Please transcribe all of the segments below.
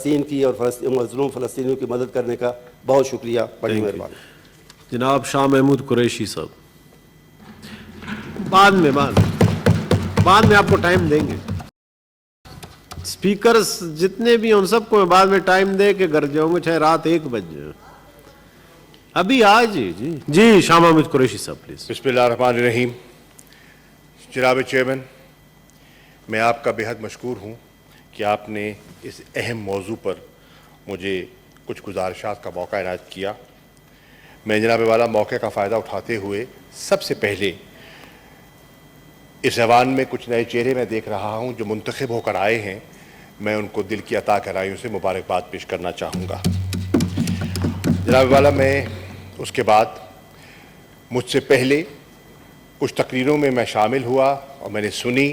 فلسطین کی اور مظلوم فلسطینیوں کی مدد کرنے کا بہت شکریہ. بڑی مہربانی. جناب شاہ محمود قریشی صاحب. بعد میں آپ کو ٹائم دیں گے. اسپیکرز جتنے بھی ان سب کو میں بعد میں ٹائم دے کے گھر جاؤں گا چاہے رات 1 بجے. ابھی آج جی شاہ محمود قریشی صاحب پلیز. بسم اللہ الرحمن الرحیم. جناب چیئرمین، میں آپ کا بہت مشکور ہوں کہ آپ نے اس اہم موضوع پر مجھے کچھ گزارشات کا موقع عنایت کیا. میں جناب والا موقع کا فائدہ اٹھاتے ہوئے سب سے پہلے اس ایوان میں کچھ نئے چہرے میں دیکھ رہا ہوں جو منتخب ہو کر آئے ہیں. میں ان کو دل کی عطا گہرائیوں سے مبارکباد پیش کرنا چاہوں گا. جناب والا، میں اس کے بعد مجھ سے پہلے کچھ تقریروں میں شامل ہوا اور میں نے سنی،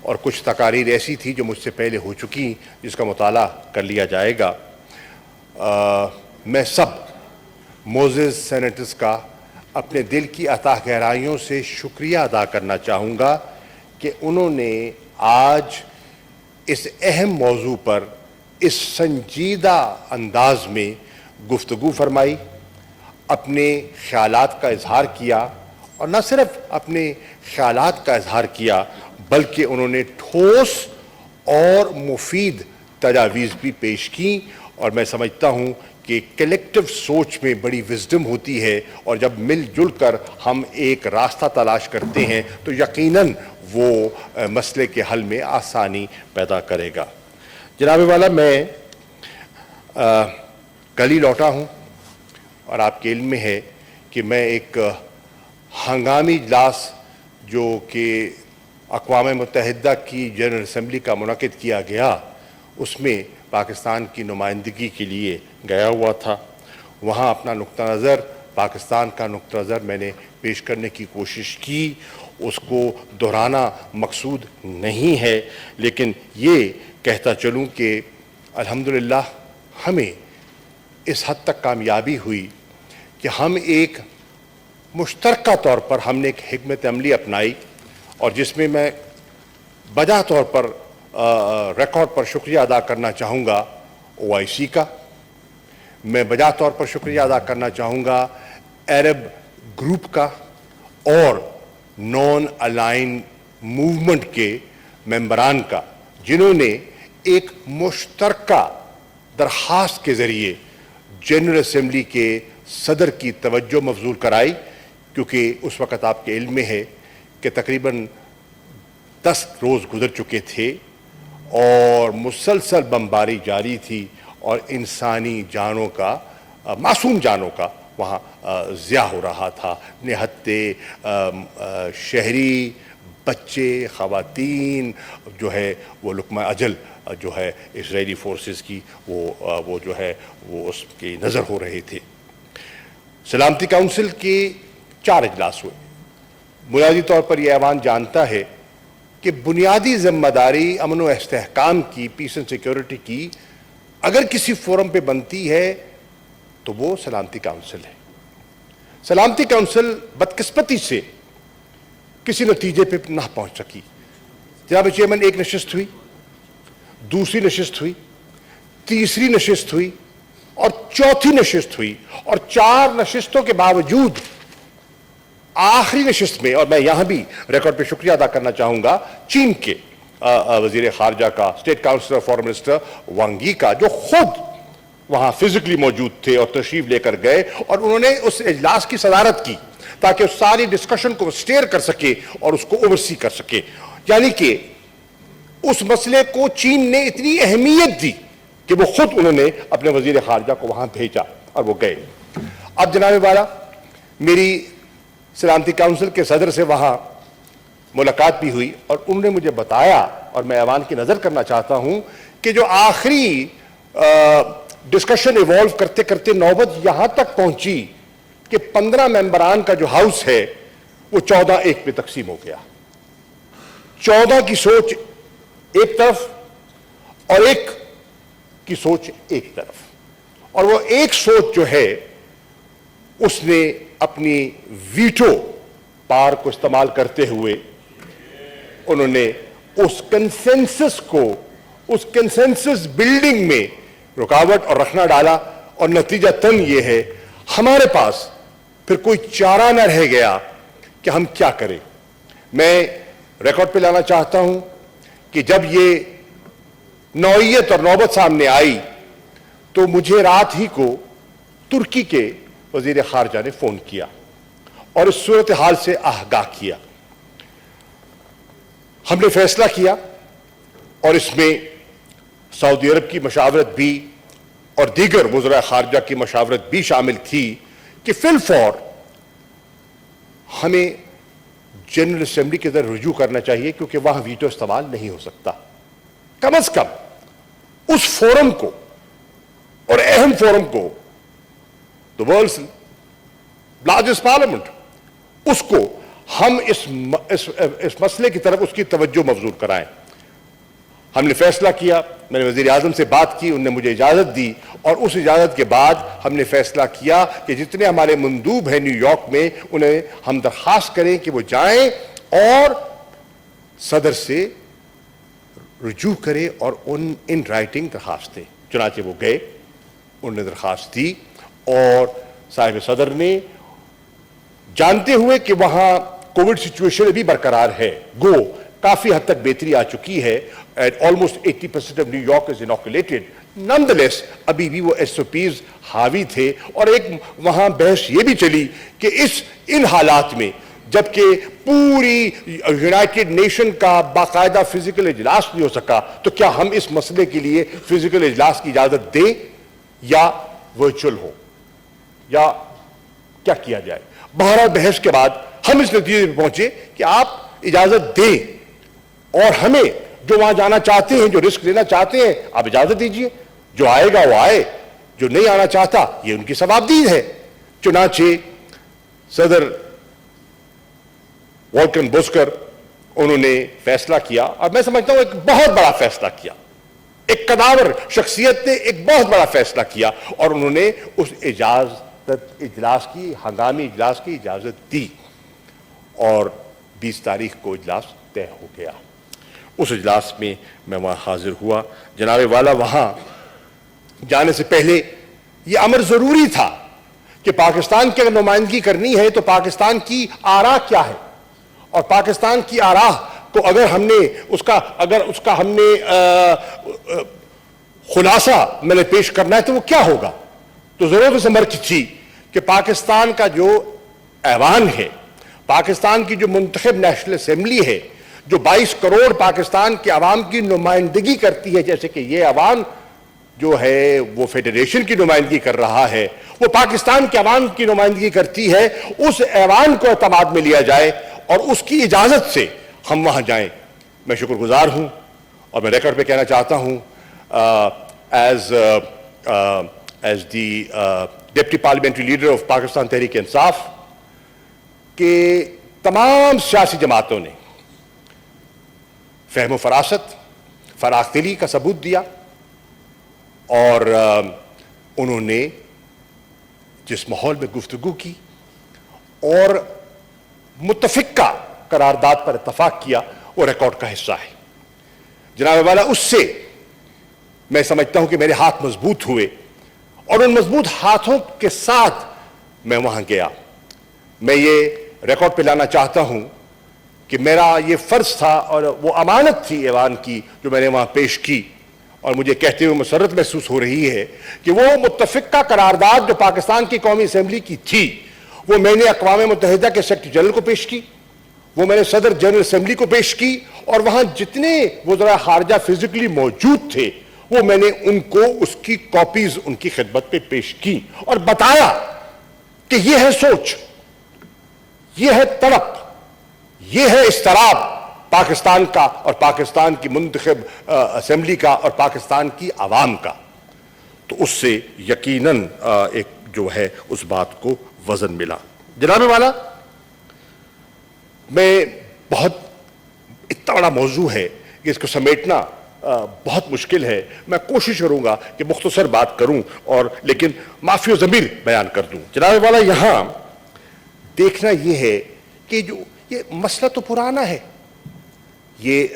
اور کچھ تقاریر ایسی تھی جو مجھ سے پہلے ہو چکی جس کا مطالعہ کر لیا جائے گا. میں سب معزز سینیٹرز کا اپنے دل کی عطا گہرائیوں سے شکریہ ادا کرنا چاہوں گا کہ انہوں نے آج اس اہم موضوع پر اس سنجیدہ انداز میں گفتگو فرمائی، اپنے خیالات کا اظہار کیا، اور نہ صرف اپنے خیالات کا اظہار کیا بلکہ انہوں نے ٹھوس اور مفید تجاویز بھی پیش کی. اور میں سمجھتا ہوں کہ کلیکٹیو سوچ میں بڑی وزڈم ہوتی ہے، اور جب مل جل کر ہم ایک راستہ تلاش کرتے ہیں تو یقیناً وہ مسئلے کے حل میں آسانی پیدا کرے گا. جناب والا، میں کل ہی لوٹا ہوں اور آپ کے علم میں ہے کہ میں ایک ہنگامی اجلاس جو کہ اقوام متحدہ کی جنرل اسمبلی کا منعقد کیا گیا، اس میں پاکستان کی نمائندگی کے لیے گیا ہوا تھا. وہاں اپنا نقطہ نظر، پاکستان کا نقطہ نظر میں نے پیش کرنے کی کوشش کی. اس کو دہرانا مقصود نہیں ہے، لیکن یہ کہتا چلوں کہ الحمدللہ ہمیں اس حد تک کامیابی ہوئی کہ ہم ایک مشترکہ طور پر ہم نے ایک حکمت عملی اپنائی، اور جس میں بجا طور پر ریکارڈ پر شکریہ ادا کرنا چاہوں گا OIC کا. میں بجا طور پر شکریہ ادا کرنا چاہوں گا عرب گروپ کا اور نان الائن موومنٹ کے ممبران کا، جنہوں نے ایک مشترکہ درخواست کے ذریعے جنرل اسمبلی کے صدر کی توجہ مبذول کرائی. کیونکہ اس وقت آپ کے علم میں ہے کہ تقریباً 10 روز گزر چکے تھے اور مسلسل بمباری جاری تھی، اور انسانی جانوں کا، معصوم جانوں کا وہاں ضیاع ہو رہا تھا. نہتے شہری، بچے، خواتین جو ہے وہ لقمہ اجل جو ہے اسرائیلی فورسز کی وہ جو ہے وہ اس کی نظر ہو رہے تھے. سلامتی کونسل کے 4 اجلاس ہوئے. بنیادی طور پر یہ ایوان جانتا ہے کہ بنیادی ذمہ داری امن و استحکام کی، پیس اینڈ سیکیورٹی کی اگر کسی فورم پہ بنتی ہے تو وہ سلامتی کونسل ہے. سلامتی کونسل بدقسمتی سے کسی نتیجے پہ نہ پہنچ سکی. جناب چیئرمین، ایک نشست ہوئی، دوسری نشست ہوئی، تیسری نشست ہوئی اور چوتھی نشست ہوئی، اور 4 نشستوں کے باوجود آخری نشست میں، اور میں یہاں بھی ریکارڈ پہ شکریہ ادا کرنا چاہوں گا چین کے وزیر خارجہ کا، اسٹیٹ کاؤنسلر فارن منسٹر وانگ یی کا، جو خود وہاں فزیکلی موجود تھے اور تشریف لے کر گئے، اور انہوں نے اس اجلاس کی صدارت کی تاکہ اس ساری ڈسکشن کو سٹیئر کر سکے اور اس کو اوورسی کر سکے. یعنی کہ اس مسئلے کو چین نے اتنی اہمیت دی کہ وہ خود انہوں نے اپنے وزیر خارجہ کو وہاں بھیجا اور وہ گئے. اب جناب والا، میری سلامتی کونسل کے صدر سے وہاں ملاقات بھی ہوئی، اور انہوں نے مجھے بتایا، اور میں ایوان کی نظر کرنا چاہتا ہوں کہ جو آخری ڈسکشن ایوالو کرتے کرتے نوبت یہاں تک پہنچی کہ 15 ممبران کا جو ہاؤس ہے وہ 14-1 پہ تقسیم ہو گیا. 14 کی سوچ ایک طرف اور 1 کی سوچ ایک طرف، اور وہ ایک سوچ جو ہے اس نے اپنی ویٹو پار کو استعمال کرتے ہوئے انہوں نے اس کنسنسس کو، اس کنسنسس بلڈنگ میں رکاوٹ اور رکھنا ڈالا، اور نتیجہ تن یہ ہے ہمارے پاس پھر کوئی چارہ نہ رہ گیا کہ ہم کیا کریں۔ میں ریکارڈ پہ لانا چاہتا ہوں کہ جب یہ نوعیت اور نوبت سامنے آئی تو مجھے رات ہی کو ترکی کے وزیر خارجہ نے فون کیا اور اس صورتحال سے آگاہ کیا۔ ہم نے فیصلہ کیا اور اس میں سعودی عرب کی مشاورت بھی اور دیگر وزراء خارجہ کی مشاورت بھی شامل تھی کہ فی الفور ہمیں جنرل اسمبلی کے در رجوع کرنا چاہیے، کیونکہ وہاں ویٹو استعمال نہیں ہو سکتا۔ کم از کم اس فورم کو اور اہم فورم کو، the world's largest parliament، اس کو ہم اس مسئلے کی طرف اس کی توجہ مبذول کرائیں۔ ہم نے فیصلہ کیا، میں نے وزیر اعظم سے بات کی، انہوں نے مجھے اجازت دی، اور اس اجازت کے بعد ہم نے فیصلہ کیا کہ جتنے ہمارے مندوب ہیں نیو یارک میں انہیں ہم درخواست کریں کہ وہ جائیں اور صدر سے رجوع کریں اور ان رائٹنگ درخواست دیں۔ چنانچہ وہ گئے، انہوں نے درخواست دی، اور صاحب صدر نے جانتے ہوئے کہ وہاں کووڈ سچویشن ابھی برقرار ہے، گو کافی حد تک بہتری آ چکی ہے، almost 80% of New York is inoculated، nonetheless ابھی بھی وہ SOPs حاوی تھے، اور ایک وہاں بحث یہ بھی چلی کہ ان حالات میں جبکہ پوری یونائٹڈ نیشن کا باقاعدہ فزیکل اجلاس نہیں ہو سکا تو کیا ہم اس مسئلے کے لیے فزیکل اجلاس کی اجازت دیں یا ورچوئل ہو، یا کیا کیا جائے۔ بہرحال بحث کے بعد ہم اس نتیجے پہ پہنچے کہ آپ اجازت دیں، اور ہمیں جو وہاں جانا چاہتے ہیں، جو رسک لینا چاہتے ہیں، آپ اجازت دیجئے، جو آئے گا وہ آئے، جو نہیں آنا چاہتا یہ ان کی ثوابدید ہے۔ چنانچہ صدر والکن بوسکر انہوں نے فیصلہ کیا، اور میں سمجھتا ہوں ایک بہت بڑا فیصلہ کیا، ایک قداور شخصیت نے ایک بہت بڑا فیصلہ کیا، اور انہوں نے اس اجلاس کی، ہنگامی اجلاس کی اجازت دی، اور 20 تاریخ کو اجلاس طے ہو گیا۔ اس اجلاس میں میں وہاں حاضر ہوا۔ جناب والا وہاں جانے سے پہلے یہ امر ضروری تھا کہ پاکستان کی اگر نمائندگی کرنی ہے تو پاکستان کی آراء کیا ہے، اور پاکستان کی آراء کو اگر ہم نے اس کا ہم نے خلاصہ میں نے پیش کرنا ہے تو وہ کیا ہوگا۔ تو ضرورت اس امر کی تھی کہ پاکستان کا جو ایوان ہے، پاکستان کی جو منتخب نیشنل اسمبلی ہے، جو 22 کروڑ پاکستان کے عوام کی نمائندگی کرتی ہے، جیسے کہ یہ عوام جو ہے وہ فیڈریشن کی نمائندگی کر رہا ہے، وہ پاکستان کے عوام کی نمائندگی کرتی ہے، اس ایوان کو اعتماد میں لیا جائے اور اس کی اجازت سے ہم وہاں جائیں۔ میں شکر گزار ہوں، اور میں ریکارڈ پہ کہنا چاہتا ہوں as the deputy parliamentary leader of Pakistan Tehreek Insaf کہ تمام سیاسی جماعتوں نے فہم و فراست، فراخ دلی کا ثبوت دیا، اور انہوں نے جس ماحول میں گفتگو کی اور متفقہ قرارداد پر اتفاق کیا وہ ریکارڈ کا حصہ ہے۔ جناب والا اس سے میں سمجھتا ہوں کہ میرے ہاتھ مضبوط ہوئے، اور ان مضبوط ہاتھوں کے ساتھ میں وہاں گیا۔ میں یہ ریکارڈ پہ لانا چاہتا ہوں کہ میرا یہ فرض تھا اور وہ امانت تھی ایوان کی جو میں نے وہاں پیش کی، اور مجھے کہتے ہوئے مسرت محسوس ہو رہی ہے کہ وہ متفقہ قرارداد جو پاکستان کی قومی اسمبلی کی تھی وہ میں نے اقوام متحدہ کے سیکرٹری جنرل کو پیش کی، وہ میں نے صدر جنرل اسمبلی کو پیش کی، اور وہاں جتنے وزراء خارجہ فزیکلی موجود تھے وہ میں نے ان کو اس کی کاپیز ان کی خدمت پہ پیش کی، اور بتایا کہ یہ ہے سوچ، یہ ہے طلب، یہ ہے اضطراب پاکستان کا اور پاکستان کی منتخب اسمبلی کا اور پاکستان کی عوام کا۔ تو اس سے یقیناً ایک جو ہے اس بات کو وزن ملا۔ جناب والا، میں بہت اتنا بڑا موضوع ہے کہ اس کو سمیٹنا بہت مشکل ہے، میں کوشش کروں گا کہ مختصر بات کروں اور لیکن معافی و ضمیر بیان کر دوں۔ جناب والا، یہاں دیکھنا یہ ہے کہ جو یہ مسئلہ تو پرانا ہے، یہ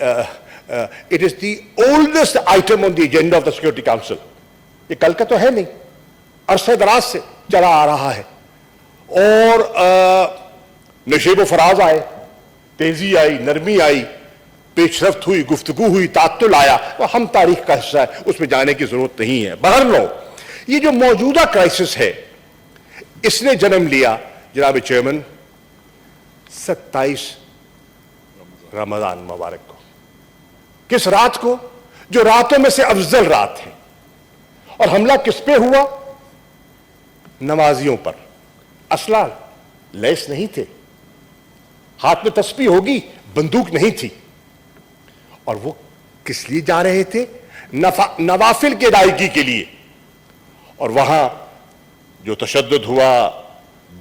it is the oldest item on the agenda of the Security Council. یہ کل کا تو ہے نہیں، عرصہ دراز سے چلا آ رہا ہے، اور نشیب و فراز آئے، تیزی آئی، نرمی آئی، پیش رفت ہوئی، گفتگو ہوئی، تعطل آیا، وہ ہم تاریخ کا حصہ ہے، اس میں جانے کی ضرورت نہیں ہے۔ بہرحال یہ جو موجودہ کرائسس ہے اس نے جنم لیا جناب چیئرمین 27 رمضان مبارک کو، کس رات کو؟ جو راتوں میں سے افضل رات ہے، اور حملہ کس پہ ہوا؟ نمازیوں پر۔ اسلحہ لیس نہیں تھے، ہاتھ میں تسبیح ہوگی، بندوق نہیں تھی، اور وہ کس لیے جا رہے تھے؟ نوافل کی ادائیگی کے لیے۔ اور وہاں جو تشدد ہوا،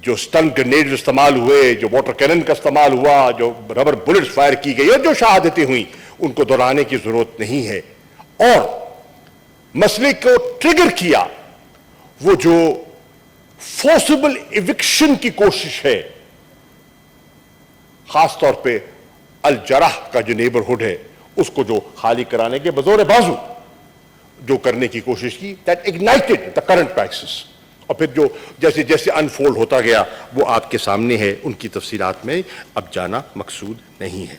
جو سٹن گرنیڈ استعمال ہوئے، جو واٹر کینن کا استعمال ہوا، جو ربر بلٹس فائر کی گئی، اور جو شہادتیں ہوئیں، ان کو دہرانے کی ضرورت نہیں ہے۔ اور مسئلے کو ٹریگر کیا وہ جو فورسبل ایوکشن کی کوشش ہے، خاص طور پہ الجرح کا جو نیبرہڈ ہے اس کو جو خالی کرانے کے بزور بازو جو کرنے کی کوشش کی، that ignited the current crisis۔ اور پھر جو جیسے جیسے انفولڈ ہوتا گیا وہ آپ کے سامنے ہے، ان کی تفصیلات میں اب جانا مقصود نہیں ہے۔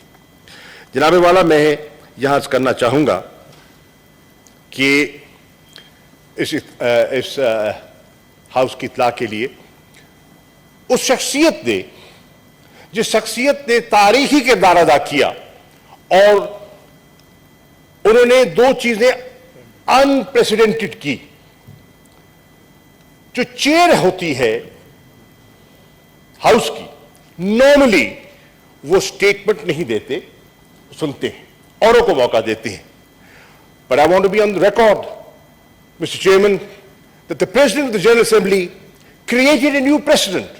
جناب والا، میں یہاں عرض کرنا چاہوں گا کہ اس ہاؤس کی اطلاع کے لیے اس شخصیت نے، جس شخصیت نے تاریخی کردار ادا کیا، اور انہوں نے دو چیزیں انپریسیڈنٹڈ کی۔ جو چیئر ہوتی ہے ہاؤس کی، نارملی وہ سٹیٹمنٹ نہیں دیتے، سنتے ہیں، اوروں کو موقع دیتے ہیں۔ But I want to be on the record, Mr. Chairman, that the President of the General Assembly created a new precedent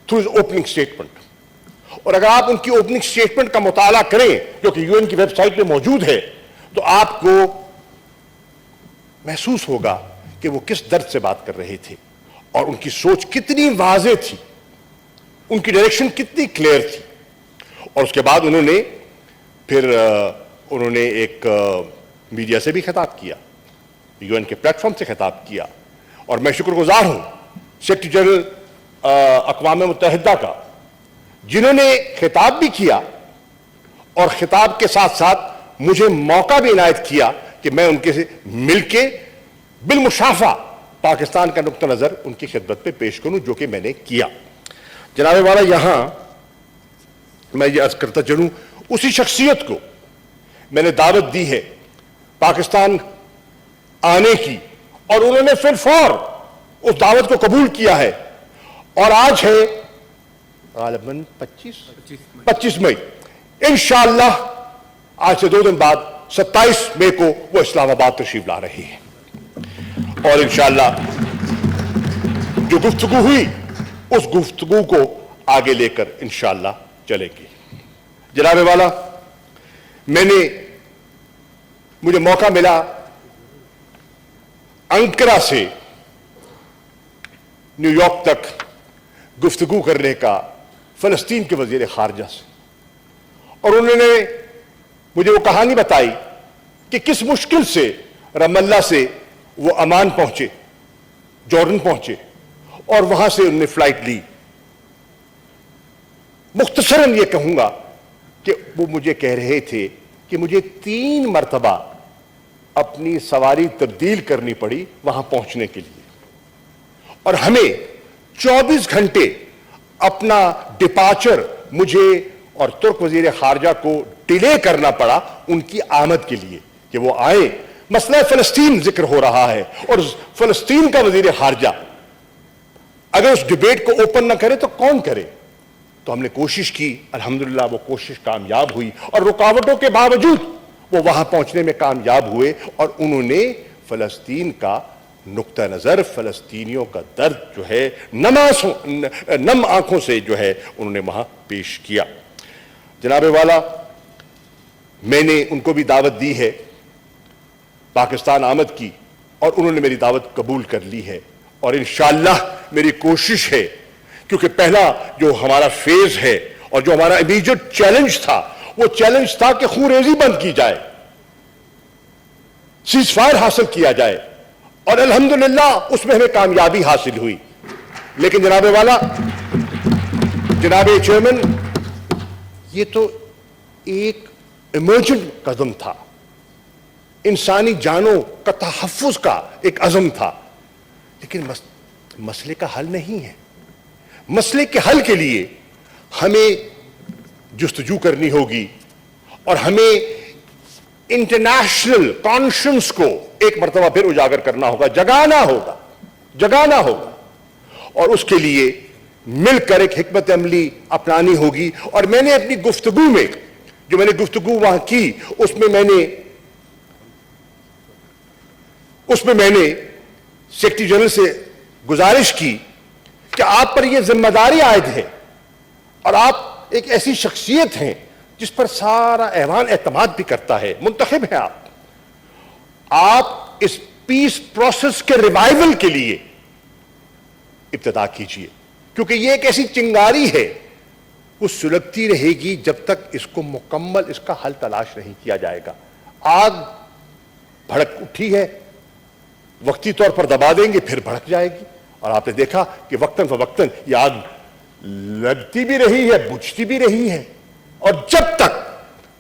through his opening statement. اور اگر آپ ان کی اوپننگ سٹیٹمنٹ کا مطالعہ کریں جو کہ یو این کی ویب سائٹ پہ موجود ہے، تو آپ کو محسوس ہوگا کہ وہ کس درد سے بات کر رہے تھے، اور ان کی سوچ کتنی واضح تھی، ان کی ڈائریکشن کتنی کلیئر تھی۔ اور اس کے بعد انہوں نے ایک میڈیا سے بھی خطاب کیا، یو این کے پلیٹ فارم سے خطاب کیا، اور میں شکر گزار ہوں سیکرٹری جنرل اقوام متحدہ کا، جنہوں نے خطاب بھی کیا اور خطاب کے ساتھ ساتھ مجھے موقع بھی عنایت کیا کہ میں ان کے سے مل کے بالمشافہ پاکستان کا نقطہ نظر ان کی خدمت پہ پیش کروں، جو کہ میں نے کیا۔ جناب والا، یہاں میں یہ عرض کرتا چلوں، اسی شخصیت کو میں نے دعوت دی ہے پاکستان آنے کی، اور انہوں نے فی الفور اس دعوت کو قبول کیا ہے، اور آج ہے غالباً 25 مئی، انشاءاللہ آج سے 2 دن بعد 27 مئی کو وہ اسلام آباد تشریف لا رہی ہے، اور انشاءاللہ جو گفتگو ہوئی اس گفتگو کو آگے لے کر انشاءاللہ چلے گی۔ جناب والا، مجھے موقع ملا انکرا سے نیو یارک تک گفتگو کرنے کا فلسطین کے وزیر خارجہ سے، اور انہوں نے مجھے وہ کہانی بتائی کہ کس مشکل سے رام اللہ سے وہ عمان پہنچے، جارڈن پہنچے، اور وہاں سے انہوں نے فلائٹ لی۔ مختصراً یہ کہوں گا کہ وہ مجھے کہہ رہے تھے کہ مجھے 3 مرتبہ اپنی سواری تبدیل کرنی پڑی وہاں پہنچنے کے لیے، اور ہمیں 24 گھنٹے اپنا ڈپارچر مجھے اور ترک وزیر خارجہ کو ڈیلے کرنا پڑا ان کی آمد کے لیے کہ وہ آئیں۔ مسئلہ فلسطین ذکر ہو رہا ہے، اور فلسطین کا وزیر خارجہ اگر اس ڈیبیٹ کو اوپن نہ کرے تو کون کرے؟ تو ہم نے کوشش کی، الحمدللہ وہ کوشش کامیاب ہوئی، اور رکاوٹوں کے باوجود وہ وہاں پہنچنے میں کامیاب ہوئے، اور انہوں نے فلسطین کا نقطہ نظر، فلسطینیوں کا درد جو ہے نم آنکھوں سے جو ہے انہوں نے وہاں پیش کیا۔ جناب والا، میں نے ان کو بھی دعوت دی ہے پاکستان آمد کی، اور انہوں نے میری دعوت قبول کر لی ہے، اور انشاءاللہ میری کوشش ہے، کیونکہ پہلا جو ہمارا فیز ہے اور جو ہمارا امیجیٹ چیلنج تھا، وہ چیلنج تھا کہ خون ریزی بند کی جائے، سیز فائر حاصل کیا جائے، اور الحمدللہ اس میں ہمیں کامیابی حاصل ہوئی. لیکن جناب والا، جناب چیئرمین، یہ تو ایک ایمرجنٹ قدم تھا، انسانی جانوں کا تحفظ کا ایک عزم تھا، لیکن مسئلے کا حل نہیں ہے. مسئلے کے حل کے لیے ہمیں جستجو کرنی ہوگی اور ہمیں انٹرنیشنل کانشنس کو ایک مرتبہ پھر اجاگر کرنا ہوگا، جگانا ہوگا. اور اس کے لیے مل کر ایک حکمت عملی اپنانی ہوگی. اور میں نے اپنی گفتگو میں، جو میں نے گفتگو وہاں کی، اس میں میں نے سیکرٹری جنرل سے گزارش کی کہ آپ پر یہ ذمہ داری عائد ہے اور آپ ایک ایسی شخصیت ہیں جس پر سارا ایوان اعتماد بھی کرتا ہے، منتخب ہیں آپ اس پیس پروسیس کے ریوائیول کے لیے ابتدا کیجئے، کیونکہ یہ ایک ایسی چنگاری ہے، وہ سلگتی رہے گی جب تک اس کو مکمل اس کا حل تلاش نہیں کیا جائے گا. آگ بھڑک اٹھی ہے، وقتی طور پر دبا دیں گے پھر بھڑک جائے گی. اور آپ نے دیکھا کہ وقتاً فوقتاً یہ آگ لگتی بھی رہی ہے، بجھتی بھی رہی ہے. اور جب تک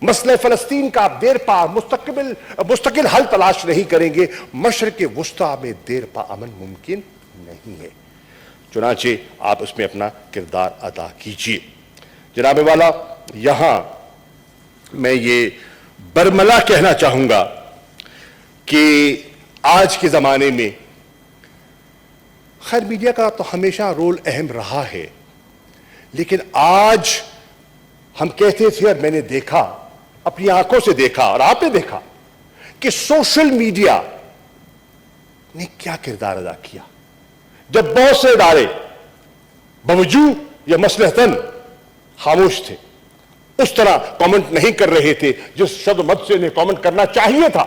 مسئلہ فلسطین کا آپ دیر پا مستقل حل تلاش نہیں کریں گے، مشرق وسطیٰ میں دیر پا امن ممکن نہیں ہے. چنانچہ آپ اس میں اپنا کردار ادا کیجئے. جناب والا، یہاں میں یہ برملا کہنا چاہوں گا کہ آج کے زمانے میں خیر میڈیا کا تو ہمیشہ رول اہم رہا ہے، لیکن آج ہم کہتے تھے اور میں نے دیکھا، اپنی آنکھوں سے دیکھا اور آپ نے دیکھا کہ سوشل میڈیا نے کیا کردار ادا کیا. جب بہت سے ادارے باوجود یا مصلحتاً خاموش تھے، اس طرح کامنٹ نہیں کر رہے تھے جس شد و مد سے انہیں کامنٹ کرنا چاہیے تھا،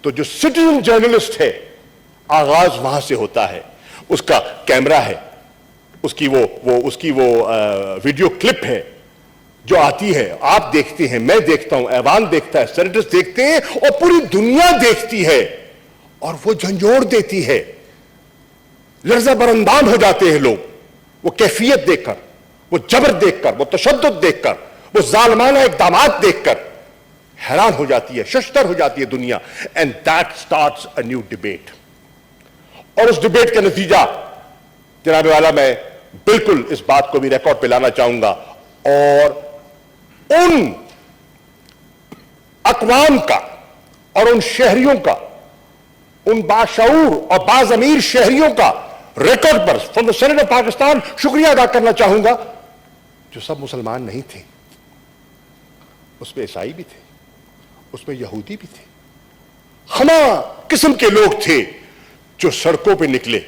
تو جو سٹیزن جرنلسٹ ہے، آغاز وہاں سے ہوتا ہے. اس کا کیمرہ ہے، اس کی وہ ویڈیو کلپ ہے جو آتی ہے، آپ دیکھتے ہیں، میں دیکھتا ہوں، ایوان دیکھتا ہے، سینیٹرز دیکھتے ہیں، اور پوری دنیا دیکھتی ہے، اور وہ جھنجھوڑ دیتی ہے. لرزہ برندام ہو جاتے ہیں لوگ وہ کیفیت دیکھ کر، وہ جبر دیکھ کر، وہ تشدد دیکھ کر، وہ ظالمانہ اقدامات دیکھ کر حیران ہو جاتی ہے، ششدر ہو جاتی ہے دنیا. And that starts a new debate. اور اس ڈیبیٹ کا نتیجہ جناب والا، میں بالکل اس بات کو بھی ریکارڈ پہ لانا چاہوں گا، اور ان اقوام کا اور ان شہریوں کا، ان باشعور اور باضمیر شہریوں کا ریکارڈ پر from the Senate of Pakistan شکریہ ادا کرنا چاہوں گا، جو سب مسلمان نہیں تھے. اس میں عیسائی بھی تھے، اس میں یہودی بھی تھے، ہما قسم کے لوگ تھے جو سڑکوں پہ نکلے.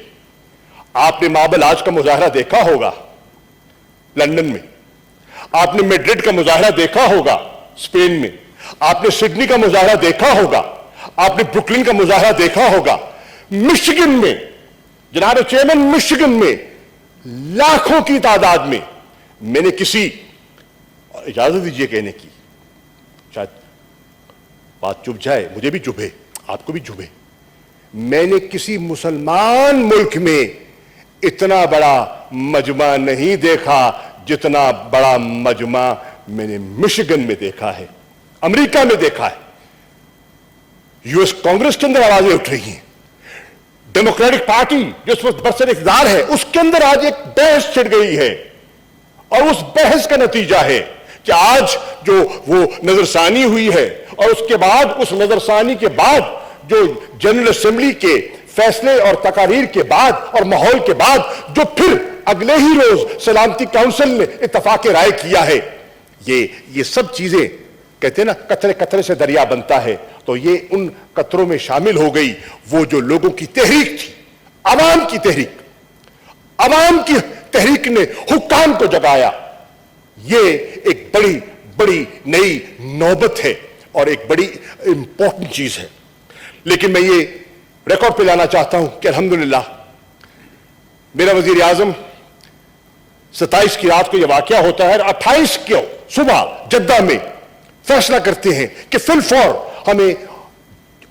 آپ نے مابل آج کا مظاہرہ دیکھا ہوگا لندن میں، آپ نے میڈرڈ کا مظاہرہ دیکھا ہوگا اسپین میں، آپ نے سڈنی کا مظاہرہ دیکھا ہوگا، آپ نے بروکلن کا مظاہرہ دیکھا ہوگا. مشگن میں، جناب چیئرمین، مشگن میں لاکھوں کی تعداد میں، میں نے کسی، اجازت دیجئے کہنے کی، شاید بات چبھ جائے، مجھے بھی چبھے، آپ کو بھی چبھے، میں نے کسی مسلمان ملک میں اتنا بڑا مجمع نہیں دیکھا جتنا بڑا مجمع میں نے مشگن میں دیکھا ہے، امریکہ میں دیکھا ہے. یو ایس کانگریس کے اندر آوازیں اٹھ رہی ہیں، ڈیموکریٹک پارٹی جو اس وقت برسر اقتدار ہے، اس کے اندر آج ایک بحث چھڑ گئی ہے، اور اس بحث کا نتیجہ ہے کہ آج جو وہ نظر ثانی ہوئی ہے، اور اس کے بعد، اس نظر ثانی کے بعد جو جنرل اسمبلی کے فیصلے اور تقاریر کے بعد اور ماحول کے بعد جو پھر اگلے ہی روز سلامتی کونسل نے اتفاق رائے کیا ہے، یہ سب چیزیں کہتے ہیں نا قطرے قطرے سے دریا بنتا ہے. تو یہ ان قطروں میں شامل ہو گئی وہ جو لوگوں کی تحریک تھی، عوام کی تحریک. عوام کی تحریک نے حکام کو جگایا. یہ ایک بڑی بڑی نئی نوبت ہے اور ایک بڑی امپورٹنٹ چیز ہے. لیکن میں یہ ریکارڈ پہ لانا چاہتا ہوں کہ الحمدللہ میرا وزیر اعظم 27 کی رات کو یہ واقعہ ہوتا ہے، 28 کو صبح جدہ میں فیصلہ کرتے ہیں کہ فی الفور ہمیں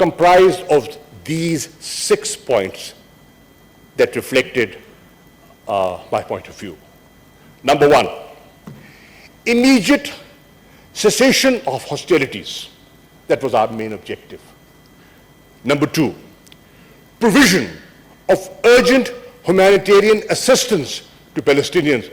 comprised of these 6 points that reflected my point of view. Number 1, immediate cessation of hostilities. That was our main objective. Number 2, provision of urgent humanitarian assistance to Palestinians,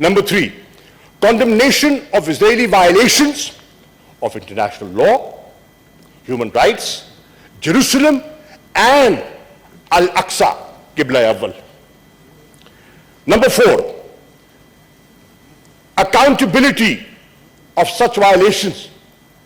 Number 3, condemnation of Israeli violations of international law, human rights, Jerusalem and Al-Aqsa, Qibla Awwal. Number 4, accountability of such violations.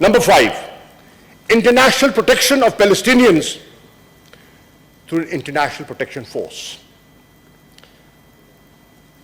Number 5, international protection of Palestinians through an international protection force.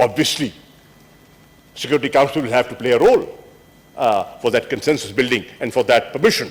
obviously Security Council will have to play a role for that consensus building and for that permission.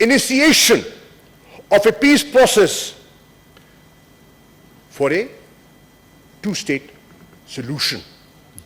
initiation of a peace process for a 2-state solution,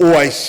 OIC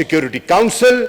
Security Council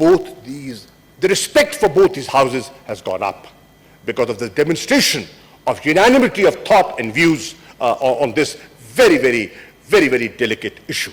both these, the respect for both these houses has gone up because of the demonstration of unanimity of thought and views on this very delicate issue.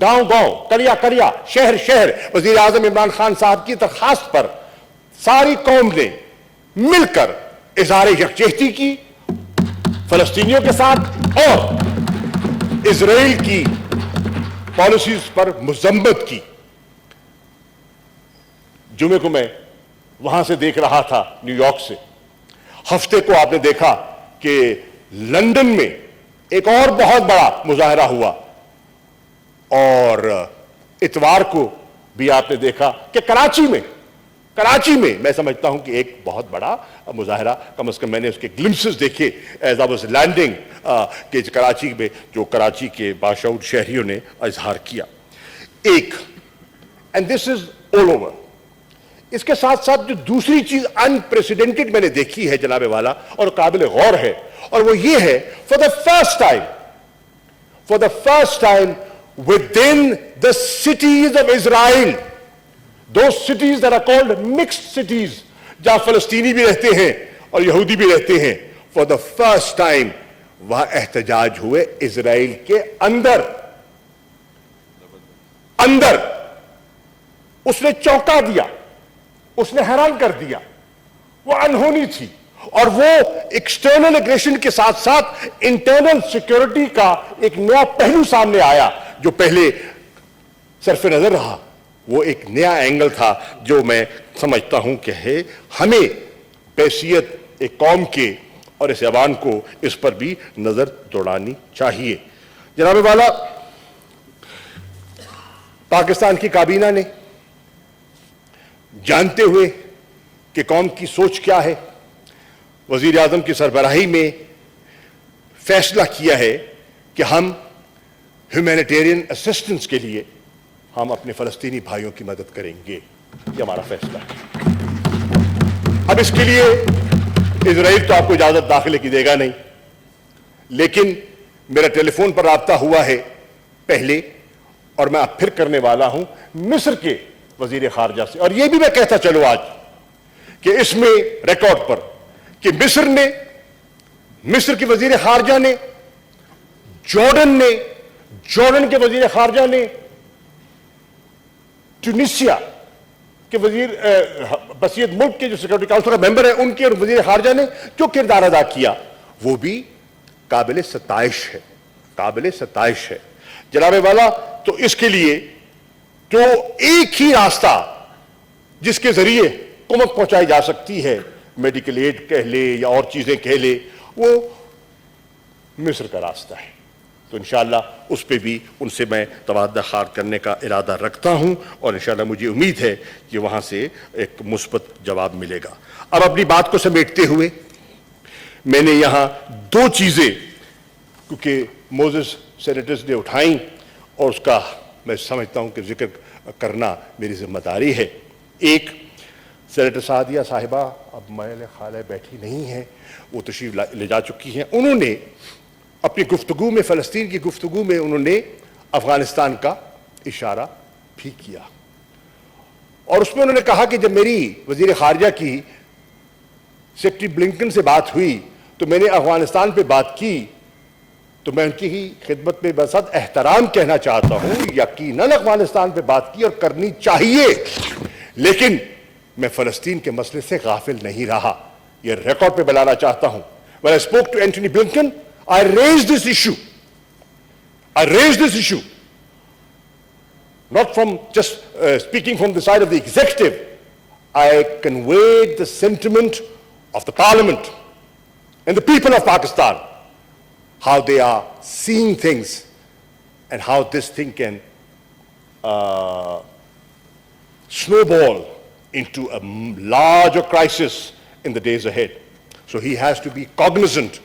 گاؤں گاؤں کریا کریا شہر شہر وزیر اعظم عمران خان صاحب کی درخواست پر ساری قوم نے مل کر اظہار یکجہتی کی فلسطینیوں کے ساتھ اور اسرائیل کی پالیسیز پر مذمت کی. جمعے کو میں وہاں سے دیکھ رہا تھا نیو یارک سے. ہفتے کو آپ نے دیکھا کہ لندن میں ایک اور بہت بڑا مظاہرہ ہوا اور اتوار کو بھی آپ نے دیکھا کہ کراچی میں میں سمجھتا ہوں کہ ایک بہت بڑا مظاہرہ کم از کم میں نے اس کے گلمسز دیکھے ایز آئی واز لینڈنگ کہ کراچی میں جو کراچی کے باشعور شہریوں نے اظہار کیا. ایک and this is all over. اس کے ساتھ ساتھ جو دوسری چیز انپریسیڈنٹڈ میں نے دیکھی ہے جناب والا اور قابل غور ہے اور وہ یہ ہے for the first time within the cities of Israel, those cities that are called mixed cities, جہاں فلسطینی بھی رہتے ہیں اور یہودی بھی رہتے ہیں, for the first time وہاں احتجاج ہوئے اسرائیل کے اندر. اس نے چونکا دیا, اس نے حیران کر دیا, وہ انہونی تھی اور وہ ایکسٹرنل اگریشن کے ساتھ ساتھ انٹرنل سیکیورٹی کا ایک نیا پہلو سامنے آیا جو پہلے صرف نظر رہا. وہ ایک نیا اینگل تھا جو میں سمجھتا ہوں کہ ہے ہمیں بحیثیت ایک قوم کے اور اس ایوان کو اس پر بھی نظر دوڑانی چاہیے. جناب والا, پاکستان کی کابینہ نے جانتے ہوئے کہ قوم کی سوچ کیا ہے, وزیر اعظم کی سربراہی میں فیصلہ کیا ہے کہ ہم ہیومینیٹیرین اسسٹنس کے لیے ہم اپنے فلسطینی بھائیوں کی مدد کریں گے. یہ ہمارا فیصلہ ہے. اب اس کے لیے اسرائیل تو آپ کو اجازت داخلے کی دے گا نہیں, لیکن میرا ٹیلی فون پر رابطہ ہوا ہے پہلے اور میں اب پھر کرنے والا ہوں مصر کے وزیر خارجہ سے. اور یہ بھی میں کہتا چلو آج کہ اس میں ریکارڈ پر کہ مصر کے وزیر خارجہ نے, جارڈن کے وزیر خارجہ نے, ٹونیشیا کے وزیر بسیط ملک کے جو سیکورٹی کاؤنسل کا ممبر ہیں ان کے اور وزیر خارجہ نے جو کردار ادا کیا وہ بھی قابل ستائش ہے. جناب والا, تو اس کے لیے تو ایک ہی راستہ جس کے ذریعے قوت پہنچائی جا سکتی ہے, میڈیکل ایڈ کہہ لے یا اور چیزیں کہہ لے, وہ مصر کا راستہ ہے. تو انشاءاللہ اس پہ بھی ان سے میں تبادلہ خیال کرنے کا ارادہ رکھتا ہوں اور انشاءاللہ مجھے امید ہے کہ وہاں سے ایک مثبت جواب ملے گا. اب اپنی بات کو سمیٹتے ہوئے میں نے یہاں دو چیزیں کیونکہ موزس سینیٹرز نے اٹھائیں اور اس کا میں سمجھتا ہوں کہ ذکر کرنا میری ذمہ داری ہے. ایک, سینیٹر سعدیہ صاحبہ اب میرے خیال ہے بیٹھی نہیں ہیں, وہ تشریف لے جا چکی ہیں. انہوں نے اپنی گفتگو میں, فلسطین کی گفتگو میں, انہوں نے افغانستان کا اشارہ بھی کیا اور اس میں انہوں نے کہا کہ جب میری وزیر خارجہ کی سیکرٹری بلنکن سے بات ہوئی تو میں نے افغانستان پہ بات کی تو میں ان کی ہی خدمت میں بصد احترام کہنا چاہتا ہوں یقیناً افغانستان پہ بات کی اور کرنی چاہیے, لیکن میں فلسطین کے مسئلے سے غافل نہیں رہا. یہ ریکارڈ پہ بلانا چاہتا ہوں. When I spoke to Antony Blinken, I raised this issue. Not from just speaking from the side of the executive. I conveyed the sentiment of the parliament and the people of Pakistan, how they are seeing things and how this thing can snowball into a larger crisis in the days ahead. So he has to be cognizant,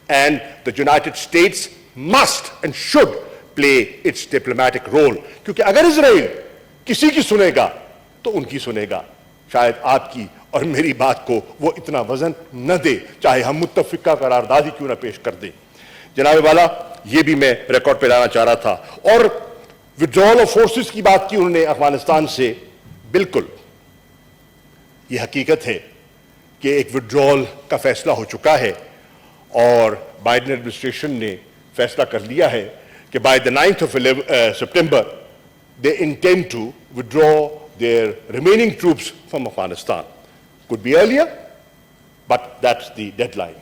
and the United States must and should play its diplomatic role. کیونکہ اگر اسرائیل کسی کی سنے گا تو ان کی سنے گا, شاید آپ کی اور میری بات کو وہ اتنا وزن نہ دے چاہے ہم متفقہ قرارداد ہی کیوں نہ پیش کر دیں. جناب والا, یہ بھی میں ریکارڈ پہ لانا چاہ رہا تھا. اور withdrawal of forces کی بات کی انہوں نے افغانستان سے. بالکل یہ حقیقت ہے کہ ایک withdrawal کا فیصلہ ہو چکا ہے اور بائیڈن ایڈمنسٹریشن نے فیصلہ کر لیا ہے کہ by the 9th of September they intend to withdraw their remaining troops from Afghanistan. Could be earlier, but that's the deadline.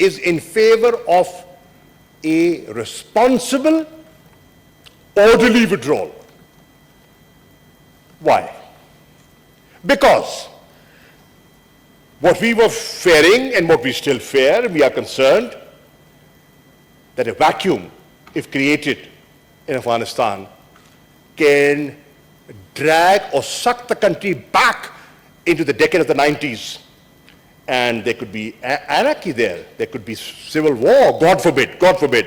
is in favor of a responsible, orderly withdrawal. Why? Because what we were fearing and what we still fear, we are concerned that a vacuum, if created in Afghanistan, can drag or suck the country back into the decade of the 90s. And there could be anarchy there could be civil war, God forbid, God forbid.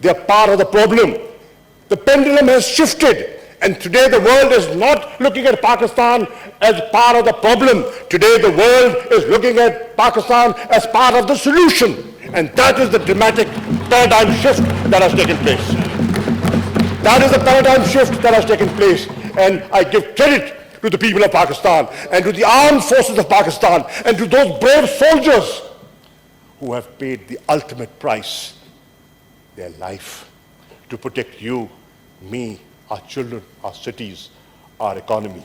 they are part of the problem. The pendulum has shifted, and today the world is not looking at Pakistan as part of the problem. Today the world is looking at Pakistan as part of the solution, and that is the dramatic paradigm shift that has taken place. That is the paradigm shift that has taken place, and I give credit to the people of Pakistan and to the armed forces of Pakistan and to those brave soldiers who have paid the ultimate price, their life, to protect you, me, our children, our cities, our economy.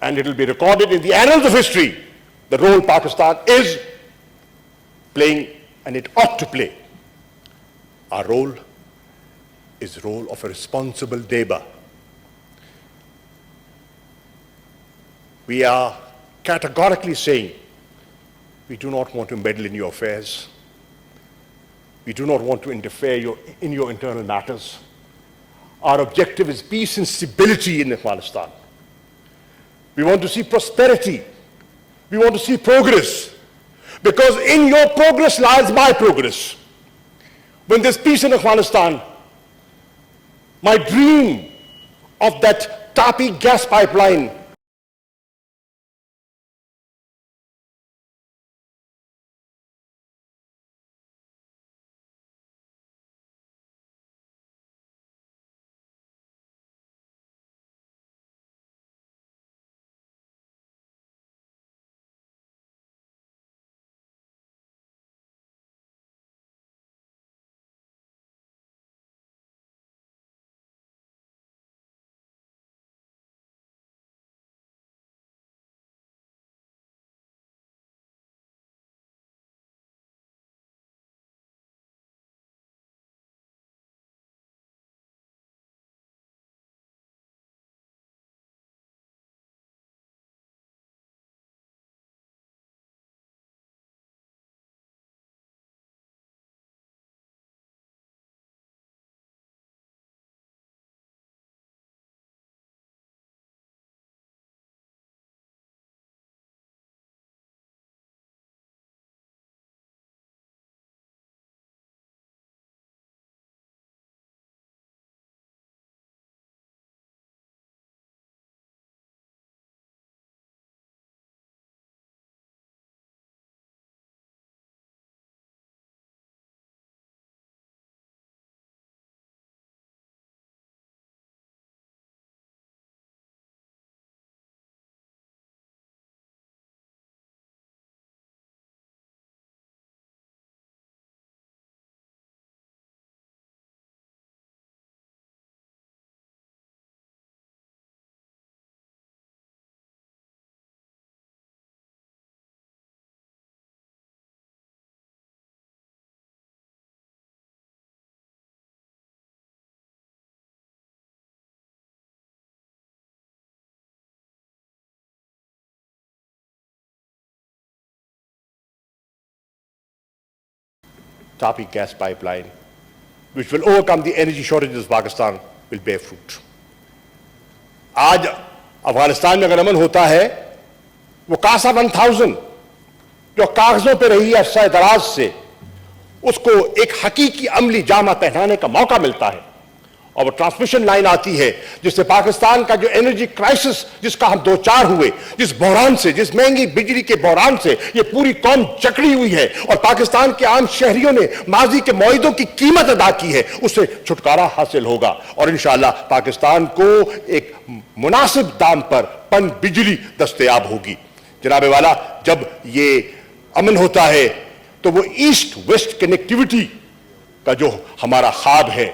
and it will be recorded in the annals of history the role Pakistan is playing and it ought to play. Our role is the role of a responsible neighbor. We are categorically saying we do not want to meddle in your affairs. We do not want to interfere in your internal matters. Our objective is peace and stability in Afghanistan. We want to see prosperity. We want to see progress. Because in your progress lies my progress. When there's peace in Afghanistan, my dream of that Tapi gas pipeline Tapi gas pipeline, which will overcome the energy shortages of Pakistan, will bear fruit. آج افغانستان میں اگر امن ہوتا ہے وہ کاسا 1000 جو کاغذوں پہ رہی ہے عرصہ دراز سے اس کو ایک حقیقی عملی جامہ پہنانے کا موقع ملتا ہے اور وہ ٹرانسمیشن لائن آتی ہے جس سے پاکستان کا جو انرجی کرائسس جس کا ہم دوچار ہوئے جس بحران سے جس مہنگی بجلی کے بحران سے یہ پوری قوم جکڑی ہوئی ہے اور پاکستان کے عام شہریوں نے ماضی کے معاہدوں کی قیمت ادا کی ہے اس سے چھٹکارا حاصل ہوگا اور انشاءاللہ پاکستان کو ایک مناسب دام پر پن بجلی دستیاب ہوگی. جناب والا جب یہ امن ہوتا ہے تو وہ ایسٹ ویسٹ کنیکٹیوٹی کا جو ہمارا خواب ہے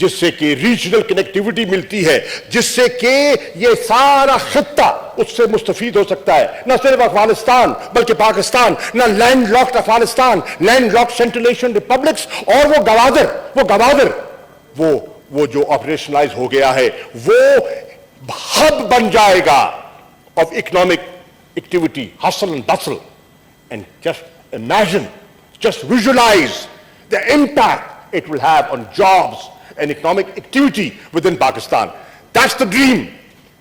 جس سے کہ ریجنل کنیکٹیوٹی ملتی ہے جس سے کہ یہ سارا خطہ اس سے مستفید ہو سکتا ہے نہ صرف افغانستان بلکہ پاکستان نہ landlocked Afghanistan landlocked Central Asian republics اور وہ گوادر وہ جو آپریشنلائز ہو گیا ہے وہ ہب بن جائے گا of economic activity hustle and bustle and just imagine just visualize the impact it will have on jobs and economic activity within Pakistan. That's the dream.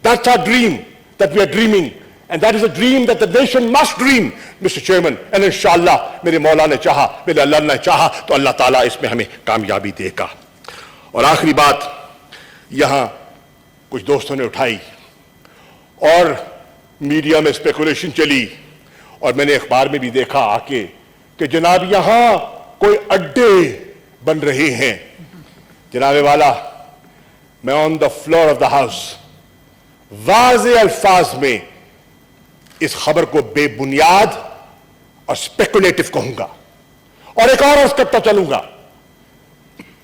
That's our dream that we are dreaming. And that is a dream that the nation must dream, Mr. Chairman. And inshallah, میرے مولا نے چاہا, میرے اللہ نے چاہا تو اللہ تعالیٰ اس میں ہمیں کامیابی دے گا. اور آخری بات یہاں کچھ دوستوں نے اٹھائی اور میڈیا میں اسپیکولیشن چلی اور میں نے اخبار میں بھی دیکھا آ کے کہ جناب یہاں کوئی اڈے بن رہے ہیں. جناب والا میں on the floor of the house واضح الفاظ میں اس خبر کو بے بنیاد اور اسپیکولیٹو کہوں گا اور ایک اور عرض کرتا چلوں گا.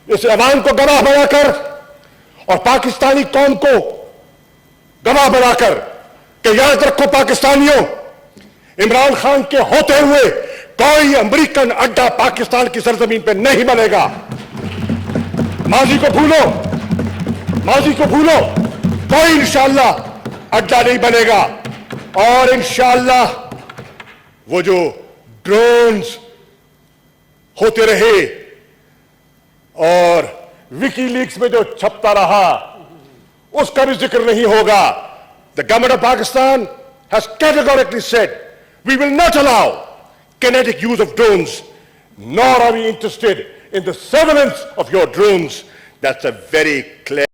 اس عوام کو گواہ بنا کر اور پاکستانی قوم کو گواہ بنا کر کہ یاد رکھو پاکستانیوں عمران خان کے ہوتے ہوئے کوئی امریکن اڈا پاکستان کی سرزمین پہ نہیں بنے گا. ماضی کو بھولو کوئی انشاءاللہ اڈا نہیں بنے گا اور انشاءاللہ وہ جو ڈرونز ہوتے رہے اور وکی لیکس میں جو چھپتا رہا اس کا بھی ذکر نہیں ہوگا. The government of Pakistan has categorically said we will not allow kinetic use of drones, nor are we interested in the surveillance of your drones. That's a very clear